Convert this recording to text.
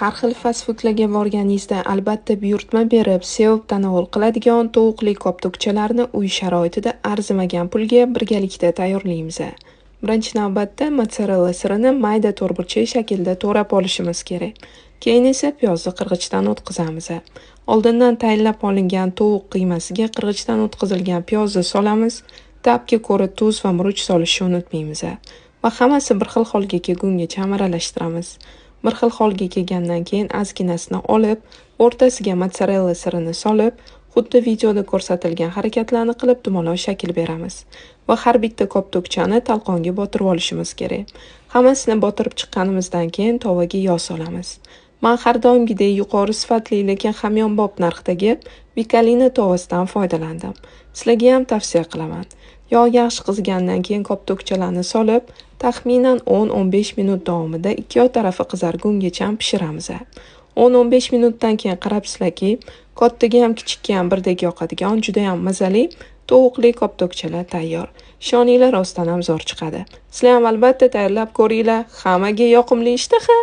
Har xil fast foodlarga borganingizda albatta buyurtma berib, sevib tanovul qiladigan tovuqli koptokchalarni uy sharoitida arzimagan pulga birgalikda tayyorlaymiz. Birinchi navbatda mozzarella sirini mayda to'rtburchak shaklda to'rab olishimiz kerak. Keyin esa piyozni qirg'ichdan o'tkazamiz. Oldindan tayyorlab olingan tovuq qiymasiga qirg'ichdan o'tkazilgan piyozni solamiz. Ta'bga ko'ra tuz va murch solishni unutmaymiz. Va hammasi bir xil holga kelgungacha aralashtiramiz. Bir xil holga kelgandan keyin ozginasini olib, o'rtasiga mozzarella sirini solib, xuddi videoda ko'rsatilgan harakatlarni qilib dumaloq shakl beramiz. Va har bitta koptokchani talqonga botirib olishimiz kerak. Hammasini botirib chiqqanimizdan keyin tovaga yog' solamiz. Men har doimgidek yuqori sifatli lekin hamyonbop narxdagi Vikalina tovasidan foydalandim. Sizlarga ham tavsiya qilaman. Yog' yaxshi qizigandan keyin koptokchalarni solib, taxminan 10-15 minut davomida ikki tarafi qizargungacha pishiramiz. 10-15 minutdan keyin qarabsizlarki, kattaga ham kichikka ham birdek yoqadigan juda ham mazali tovuqli koptokchalar tayyor. Ishoninglar, rostdan ham zo'r chiqadi. Sizlar ham albatta tayyorlab ko'ringlar. Hammaga yoqimli ishtaha!